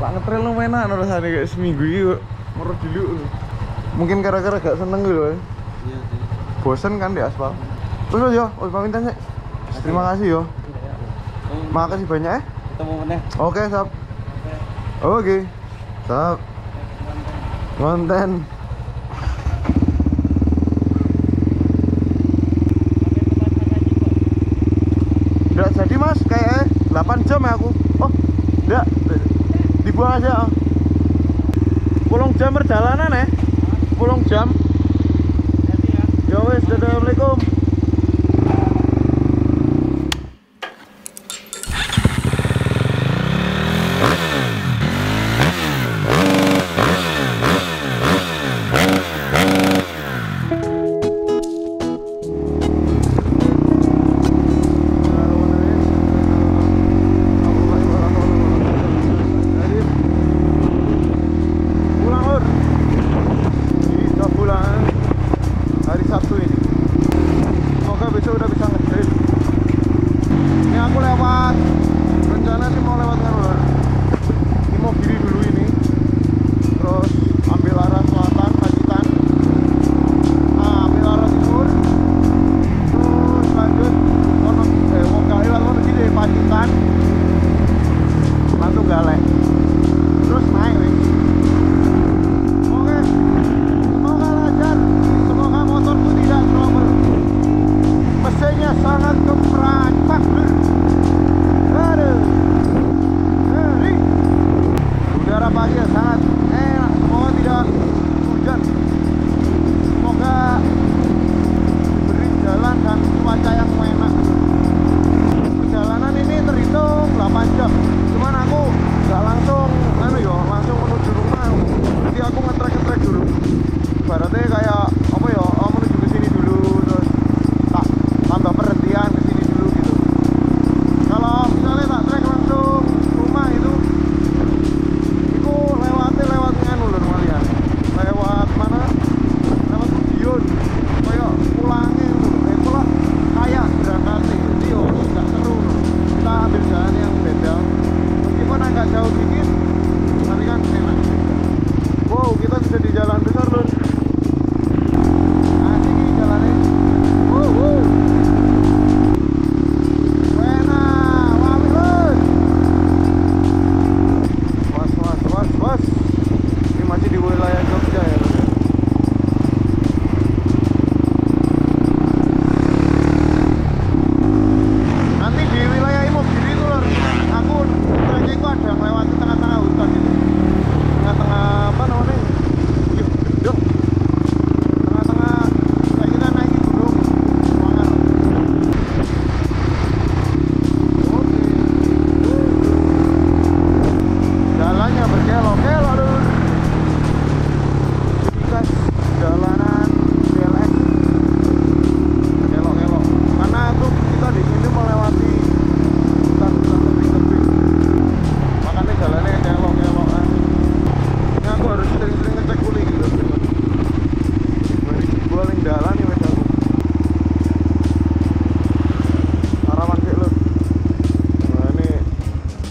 Pak ngetrail lu enak rasanya kayak seminggu ini kok merut dulu. Mungkin gara-gara gak seneng gitu ya. Iya sih. Bosen kan di aspal. Terus yo, pamit tanya. Terima kasih yo. Makasih banyak ya. Ketemu meneh. Oke, Sap. Oke. Sap. Konten. Udah jadi Mas, kayak 8 jam ya aku. Oh, enggak. Dibuang aja. 10 jam perjalanan ya. 10 jam. Ya wes, assalamualaikum.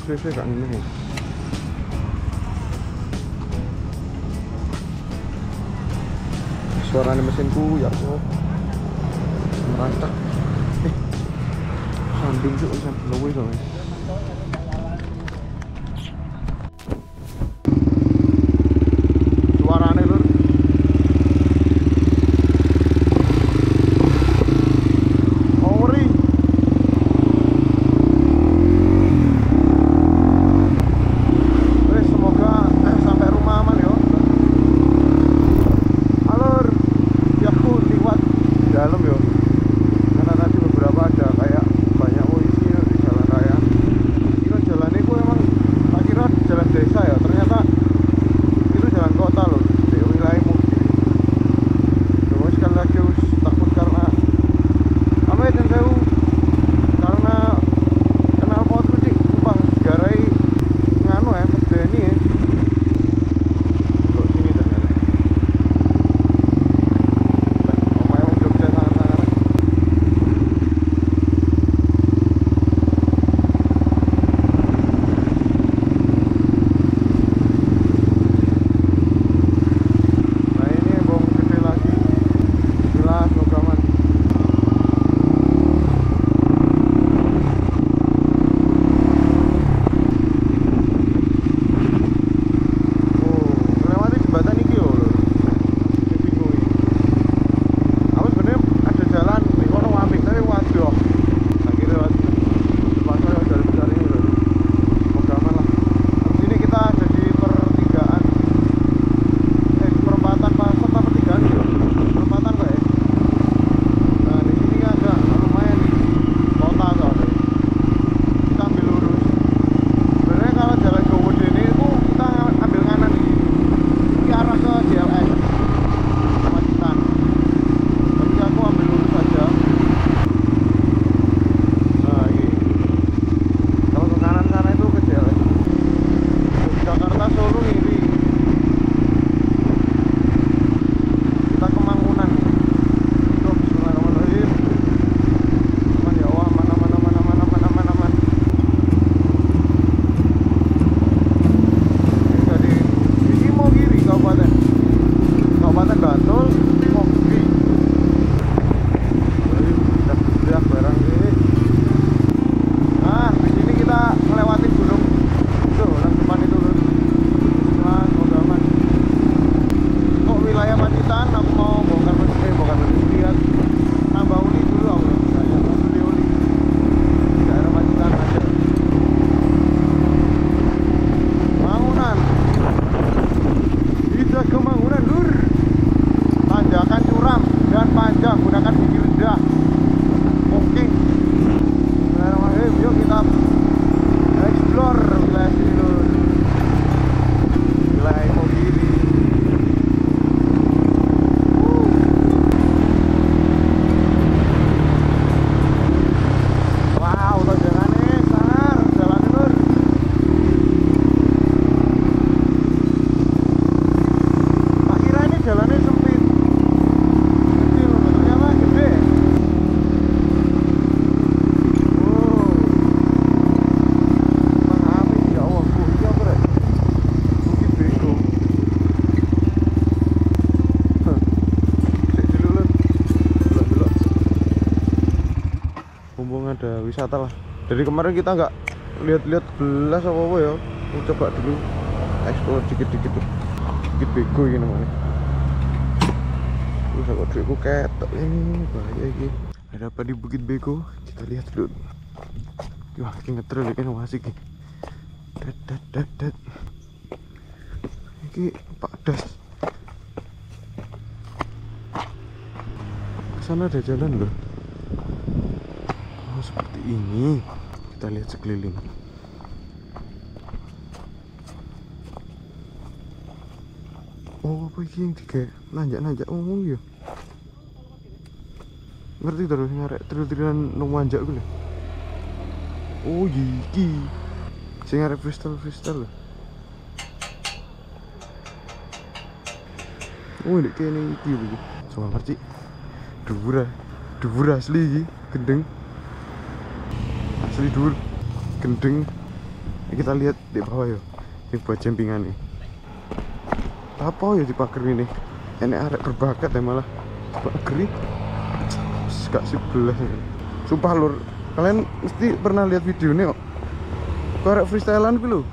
CC gak ngene. Suaranya mesinku ya kok merantak. Sanding tuh sampai luwe to. Suarane lur. Dalam yo, karena tadi beberapa ada kayak banyak polisi di jalan raya. mumpung ada wisata lah. Dari kemarin kita nggak lihat-lihat belas apa ya. Mau coba dulu explore dikit-dikit tuh. Dikit bego ini namanya. Terus aku duitku ketok ini bahaya ini. Ada apa di Bukit Bego? Kita lihat dulu. Wah, ini ngetrol ini masih ini. Dat. Ini Pak Das. Kesana ada jalan loh. Oh, seperti ini. Kita lihat sekeliling. Oh, apa ini yang tiga nanjak-nanjak ngomong ya? Ngerti terus ngarek tril-trilan nang manjak ku lho. Oh, iki. Sing arek freestyle lho. Oh, ndek kene iki lho. Coba ngerti. Dhuwur asli iki, gendeng. Asli dhuwur. Gendeng. Ini kita lihat di bawah ya. Ini buat jempingan nih. Apa ya di pagar ini? Enek arek berbakat ya malah. Coba negeri. Gak sebelah. Sumpah lur, kalian mesti pernah lihat videonya kok. Korek freestylean ku lho.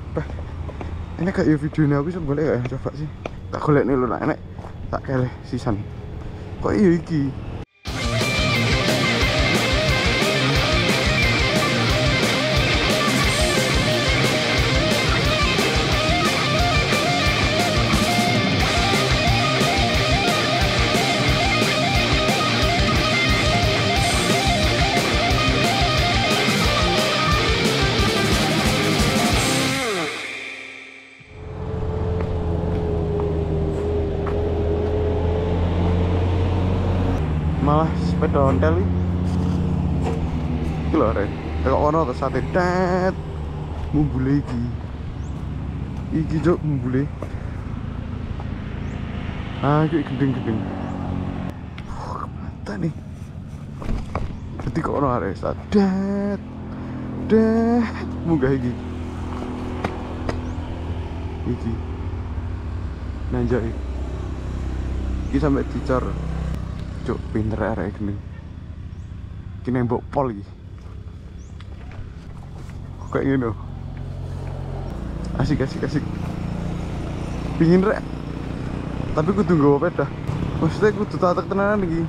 Ini kayak videonya aku sebenarnya ya coba sih. Tak golek nih lho, enek tak keleh sisan. Kok iya iki? Malah sepeda ontel iki lho rek kok ono to sate tet mumbule iki jok mumbule iki gendeng mata nih jadi kok ono arek sate tet munggah iki nanjak iki sampe dicor. Cuk, pinter arek gini. Ki nembok pol iki. Kok kayak gini. Asik. Pingin rek. Tapi kudu nggawa peda. Maksudnya kudu tatek tenanan iki.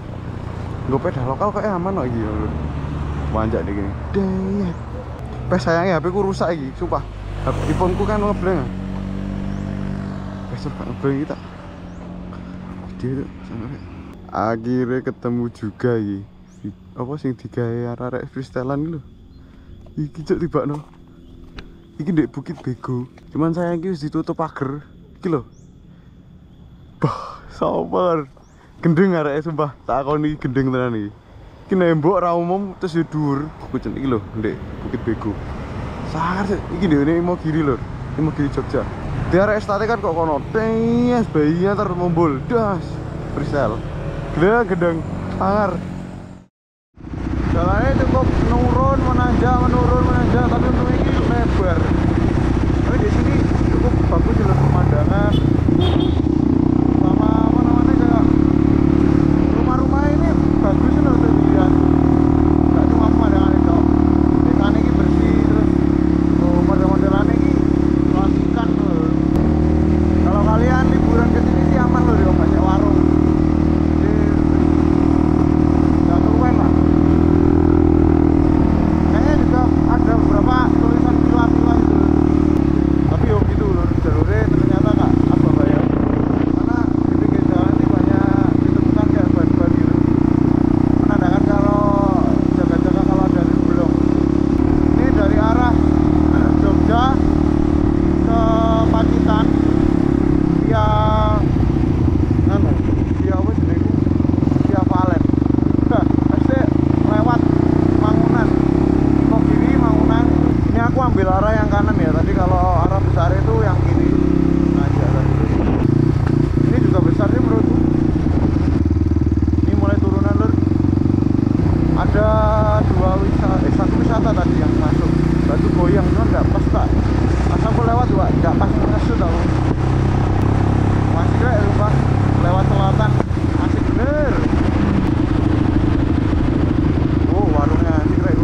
Nggawa peda lokal kok aman kok iki lho. Manjak deh gini. Deh. Sayangnya HP ku rusak iki, sumpah. iPhone ku kan ngebleng. Besok ngebleng kita. Dia tuh sampai akhirnya ketemu juga iki. Apa sing digawe arek freestylean lho. Iki cuk tibakno. Iki ndek Bukit Bego. Cuman sayang iki wis ditutup pager. Iki lho. Bah, sabar. Gendeng areke sumpah. Tak akoni gendeng tenan iki. Iki nembok ra umum terus yo dhuwur. Kucen iki lho ndek Bukit Bego. Sangar iki ndek Imogiri lho. Imogiri Jogja. Di arek estate kan kok kono. Tes bayinya termumbul. Das. Freestyle. Gedeng, sangar. Jalannya cukup menurun, menanjak, tapi untuk ini lebar. Tapi di sini cukup bagus jelas pemandangan. Sama apa namanya kayak rumah-rumah ini bagus loh untuk dilihat. Gak cuma pemandangan itu. Desanya ini bersih terus model-modelannya ini kelantikan loh. Kalau kalian liburan ke sini sih aman loh, di banyak warung. Ada beberapa tulisan villa-villa gitu, tapi yuk gitu loh, jalurnya ternyata nggak apa bayar karena di pinggir jalan ini banyak ditemukan kayak ban-ban gitu, menandakan kalau jaga-jaga kalau ada di belum. Ini dari arah Jogja ke Pacitan via apa jenis via Valen, udah pasti lewat Mangunan. Ini aku ambil arah yang kanan ya, tadi kalau arah besar itu yang kiri. Nah, ini juga besar sih menurutku. Ini mulai turunan lur. Ada satu wisata tadi yang masuk Batu Goyang, cuman nggak pas tak. Pas aku lewat juga nggak pas ngesut aku. Masih kayak lupa lewat selatan, asik bener. Oh, warungnya asik kayak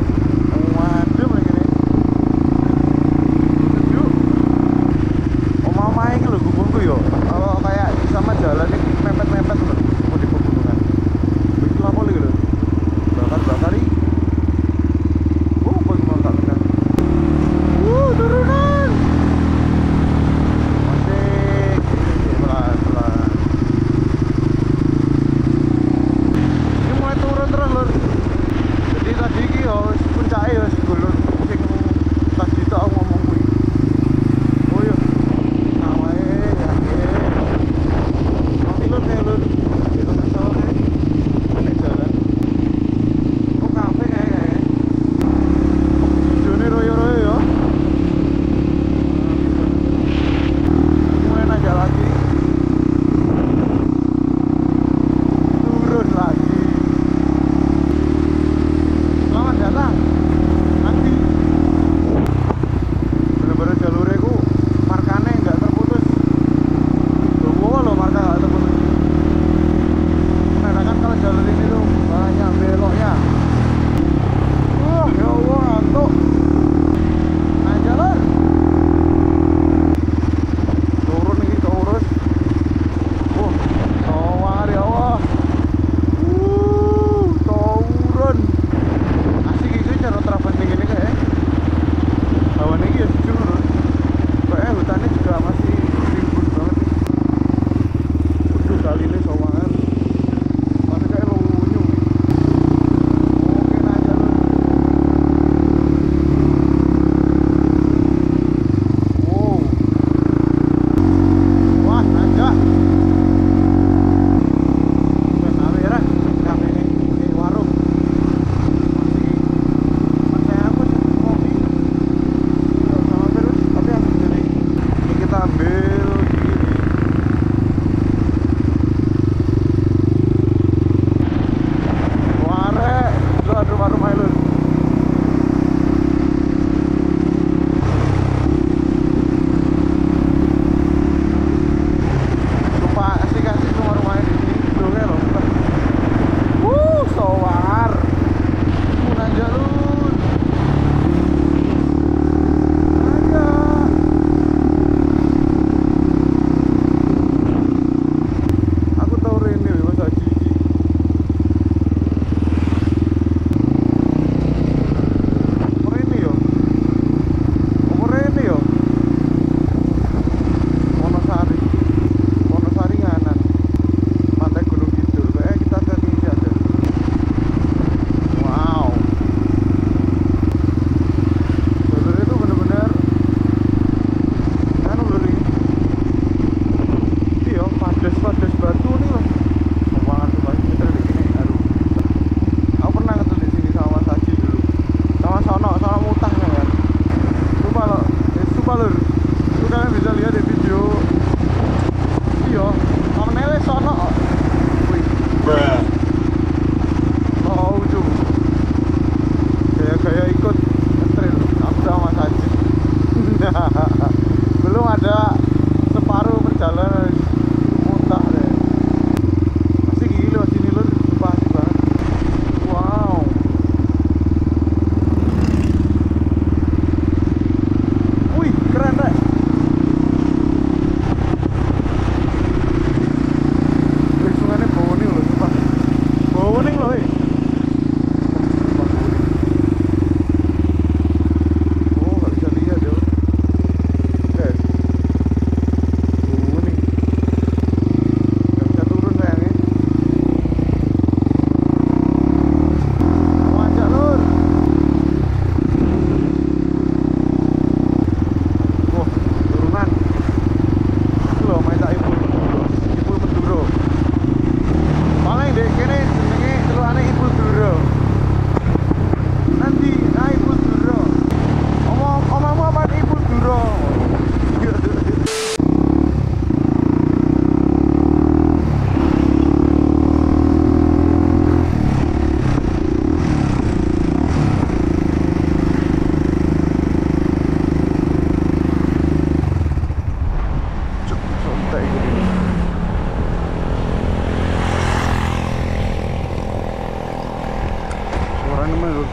lho.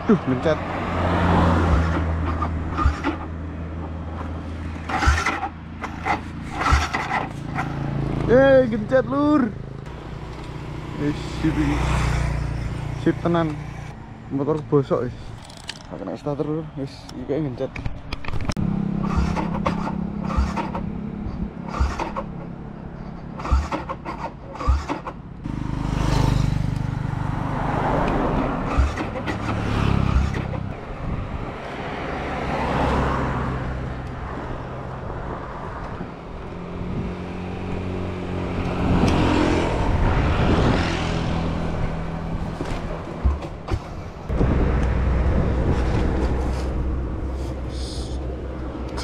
Aduh, mencet. Gencet lur. Sip tenan. Motor bosok wis. Gak kena starter lur. Wis iki kayak gencet.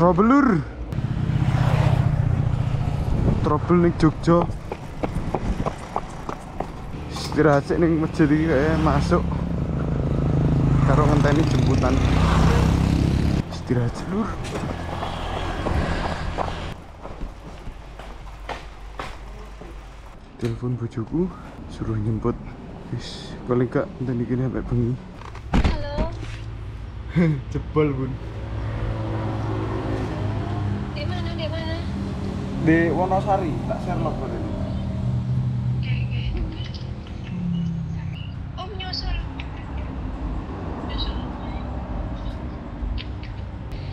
Trouble ning Jogja. Istirahat sik ning masjid iki kayak masuk karo ngenteni jemputan. Istirahat sik lur. Telepon bojoku suruh nyemput. Wis, paling gak ngenteni kene sampai bengi. Halo. Jebol, Bun. Di mana? Di Wonosari, tak share log ini. Oke. Om nyusul.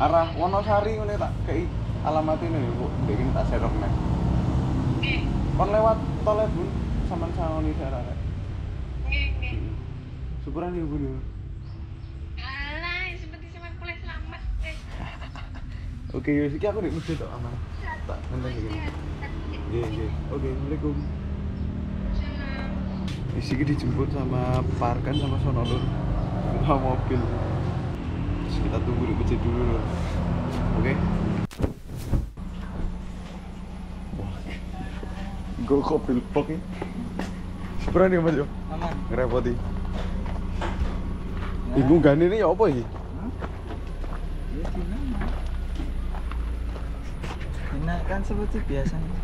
Arah Wonosari ngene tak kei alamat ini Bu. Iki tak share log nek. Oke. Kon lewat tol e, Bun, sampean sangoni daerah rek. Oke. Syukuran ya, Bun. Alah, seperti sepak bola selamat. Oke, wis iki aku nek mesti tok aman. Tak ngenteni iki. Nggih. Oke, Assalamualaikum. Salam. Isi dijemput sama Parkan sama Sonolur sama mobil. Terus kita tunggu di masjid dulu lur. Oke. Wah. Gue kopil pok ini. Seberani ya Mas yo? Aman. Ngerepoti. Ibu gani ini ya apa ini? Enak kan seperti biasanya.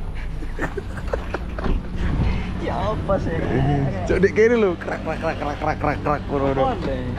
Ya apa sih? Cok dek kene lho, krak kono. Boleh.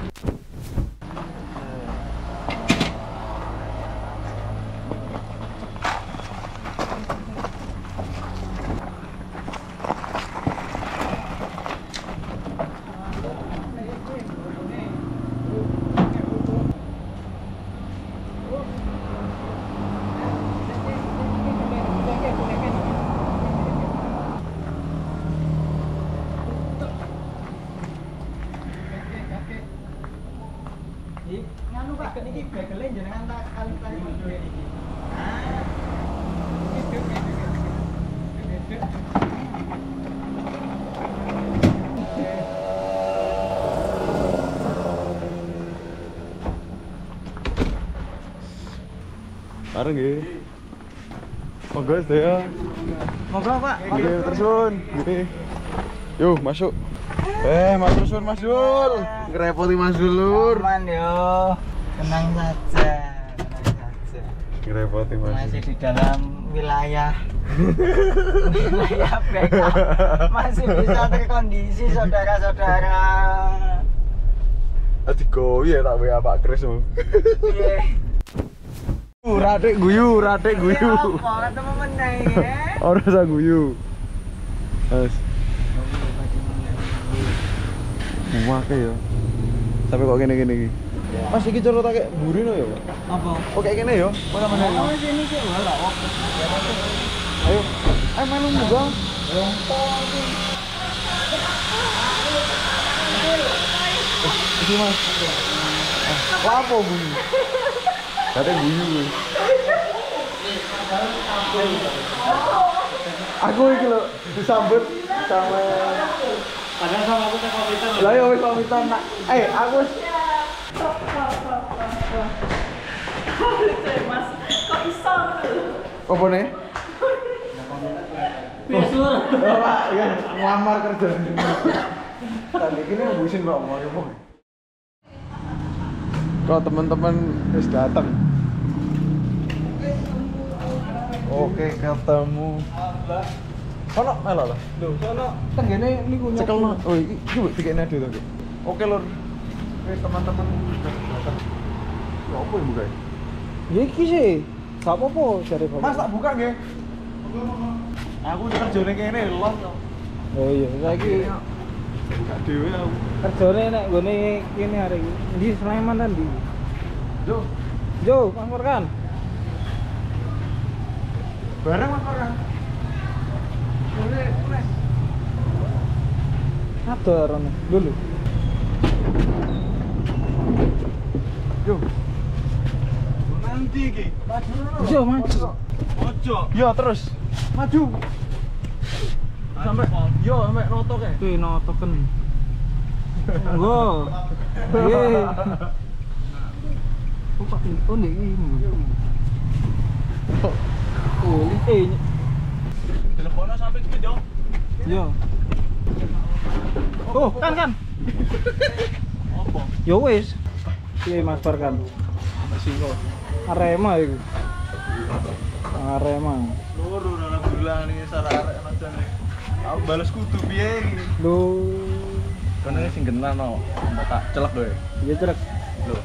Nganu Pak, niki begele jenengan tak kali-kali video iki. Bareng nggih. Monggo sedaya. Ngobrol Pak. Nggih, tersun. Nggih. Yo, masuk. Mas Tersun, Mas Dul. Ngerepoti Mas Dul, Lur. Aman yo. Tenang saja. Ngerepoti Mas. Masih di dalam wilayah backup. Masih bisa terkondisi saudara-saudara. Adigo ya tak WA Pak Kris. Piye? Ratik guyu. Apa ketemu meneh ya? Ora usah guyu. Mas. Muake ya. Sampai kok gini iki. Mas iki cara tak burino ya, Pak? Apa? Oh kayak gini ya? Mana mana? Oh, sini sih lho. Ayo. Ayo melu juga. Iki Mas. Apa bunyi? Kate guyu. Aku iki lho disambut sama Padahal sama aku pamitan. lah ya wis pamitan nak. Aku Mas, kok iso apa nih? Besur. Oh, Pak, ya ngelamar kerja. Tadi kini ngabusin Mbak mau. Kalau teman-teman wis datang. Oke, ketemu. Sono melo lah. Lho, sono tenggene niku Cekelno. Oh, iki dikene dulu. Oke, Lur. Oke, teman-teman datang. Ya apa yang buka? Ya iki sih. Gak apa-apa jare Bapak. Mas tak buka nggih. Aku kerjane kene lho. Oh iya, saiki Buka dhewe aku. kerjane nek nggone kene arek iki. Di Sleman ta ndi? Yo, Jo, Mas Farkan. bareng Mas Farkan. Boleh. Ada rene. Dulu. Yo. Nanti iki. Jo, maju. Ojo. Yo terus. Maju. Sampai notok ya. Kuwi notoken. Nggo. Piye? Oh, Pak, oh nek iki. Oh, Teleponnya sampai ke dong. Yo. Oh, kan. Apa? Yo wis. Piye Mas Farkan? Singo. Arema iku. Arema. Loro ora bilang nih arek aja nih. Aku balas kudu piye iki? Lho, Kene sing genan no. Mbak tak celek kowe. ya celek. Lho,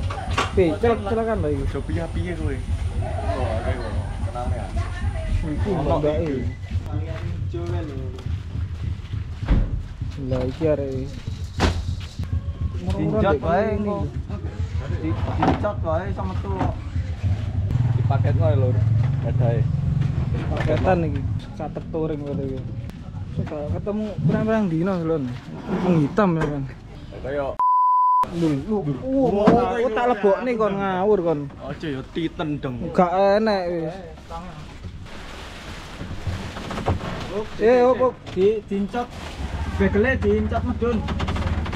Piye celek-celekan ta iki? jo piye kowe? Oh, oke kowe. Tenang ya. Iki mbake. Lah iki arek. Dinjot wae kok. Dinjot wae sama tuh. Dipaket wae lur. Dadae. Paketan iki. Catet touring kok iki. Suka ketemu pirang-pirang dino lho. Menghitam ya kan. Kayak Lu tak lebokne kon ngawur kon. aja ya titendeng. Gak enek wis. Op Dincot. Begele dincot medun.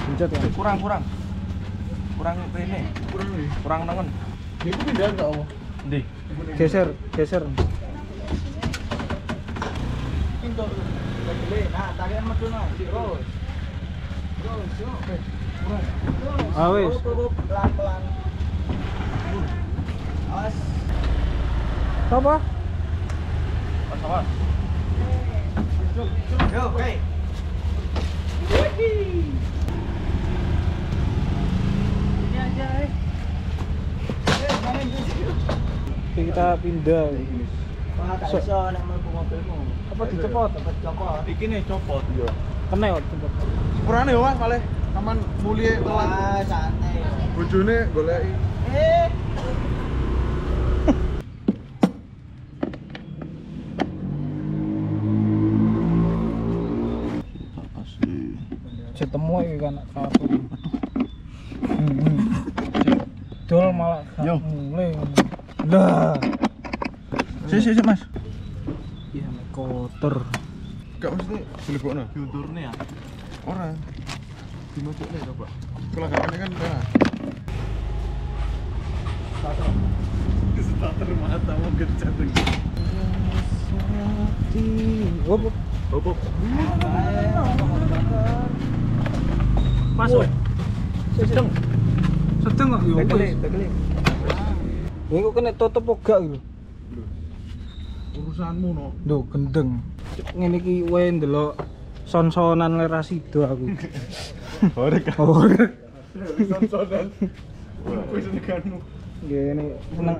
Pencet ya. Kurang rene. Kurang nengen. Iku pindahan gak apa? Ndi? Geser. Pintu. Begele. Nah, tarik medun ah. Terus. Ah wis. Pelan-pelan. Awas. Apa? Awas. Yo, oke. Ini aja, Kita pindah. Wah, gak iso nek mlebu mobilmu. Apa dicepot? Dapat copot. Iki nih copot yo. Kena kok cepet. Sepurane yo Mas, malih. Aman mulie telan. Wah, santai. Bojone goleki. Ketemu iki kan kabur. Dol malah Yo. mulai. Lah. Si Mas. Iya nek kotor. Gak mesti dilebokno. Diunturne ya. Ora. Dimasukin coba. Kelagapannya kan udah. Starter mata mau gencet lagi. Hop. Pas woi. Sedeng kok yo wis. Begele. Iku kena tutup kok gak lho. Urusanmu no. Lho gendeng. Ngene iki wae ndelok son-sonan lerasido aku. Horek. Horek. Son-sonan. Kuwi seneganmu. Gini seneng.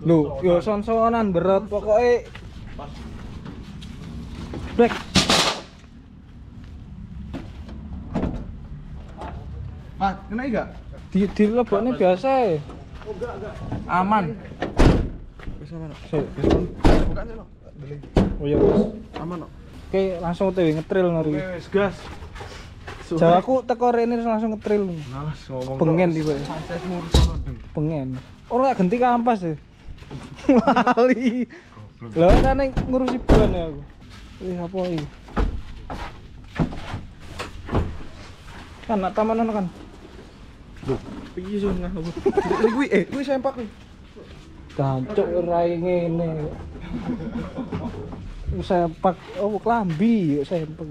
Lho, yo son-sonan berat pokoke. Break. Ah, kena enggak? Di lebokne biasa e. Aman. Wis aman. Sik. Bukan lo. Oh ya wis. Aman kok. Oke, langsung tewe ngetril ngeri. Wis gas. Jawaku teko rene langsung ngetril. Males ngomong. Pengen tiba. Santai ngurus ono deng. Pengen. Ora ganti kampas e. Lali. Lho kan ngurusi ban ya aku. Apa iki? Kan nak tamanan kan. Loh, piye sih ngah aku? Kuwi sempak kuwi. Gancuk rai ngene. Sempak oh klambi yo sempak.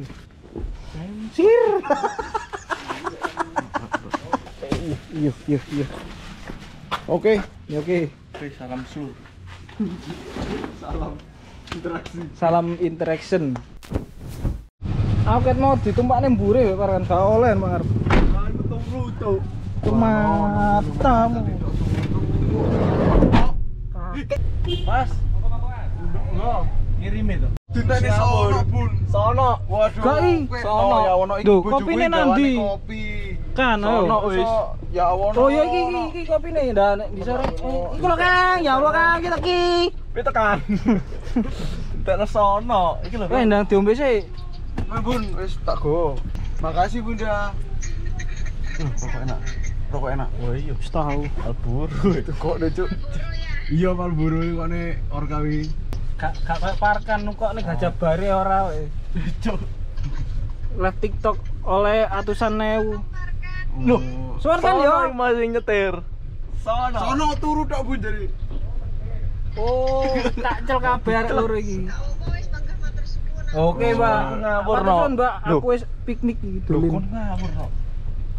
Sir. Iya. Oke. Ya oke. Oke, salam seluruh. Salam interaksi. Salam interaction. Aku ket mau ditumpak ning mburi karo kan gak oleh Mang arep. Anu turu tuh. Matamu. Mas. Enggak. Ngirim itu. Diteni sono, Bun. Sono. Waduh. Gak, i. Sono ya ono iki. Duh, bojoku kopine gawane nandi? Kopi. Kan Sono ayo. wis. Ya ono. Oh ya iki kopine ndak nek di sore. Iku lho Kang, ya Allah Kang, kita ki. Pi tekan. Tekno sono. Iki lho. Weh ndang diombe sih. Nah, Bun, wis tak go. Makasih, Bunda. Rokok enak. Rokok enak. Oh iya. Wis tahu. Alburu itu. Kok deh, Cuk. Iya, Malboro iki kok nek orkawi. Gak kayak parkan kok nih gajah bare ora we. Cuk. Live TikTok oleh atusan ewu. Loh, Suar kan yo. masih nyetir. Sono. sono turu tok, Bun, jadi. Oh, tak cel kabeh arek loro iki. Oke, Oh, Mbak. ngawur, no. Pantesan, Mbak, Loh. aku wis piknik iki Lho dolin. kon ngawur no.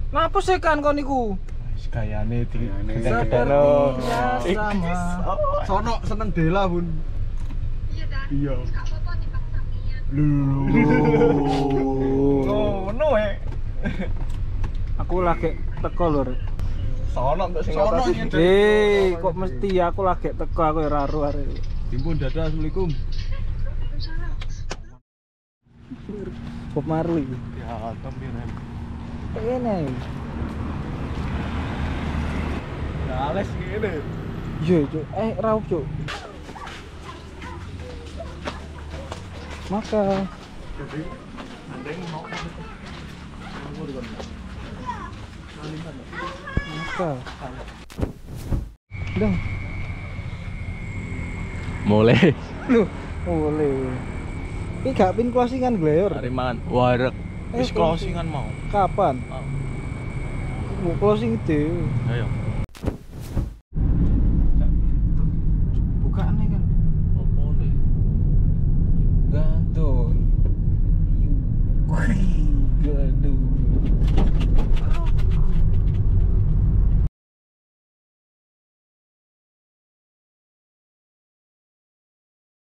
Ngapa sih kan kon niku? Wis gayane di Seperti biasa, Mas. Sono seneng Dela, Bun. Iya dah. Iya. Gak apa-apa nih Pak Samian. Ngono Aku lagi teko lho. Rek. Sono kok sing Sono atas. nyender. Kok mesti aku lagi teko aku ora aru arek. Timpun dadah, Assalamualaikum. Waalaikumsalam. Bob Marley. Ya, tembiren. Kene. Dales ngene. Iya, Cuk. Raup, Cuk. Maka maka dong Mulai. lu boleh ini gak pin closingan glayor Hari mangan wareg. Wis closing. closingan mau. kapan mau closing itu Ayo.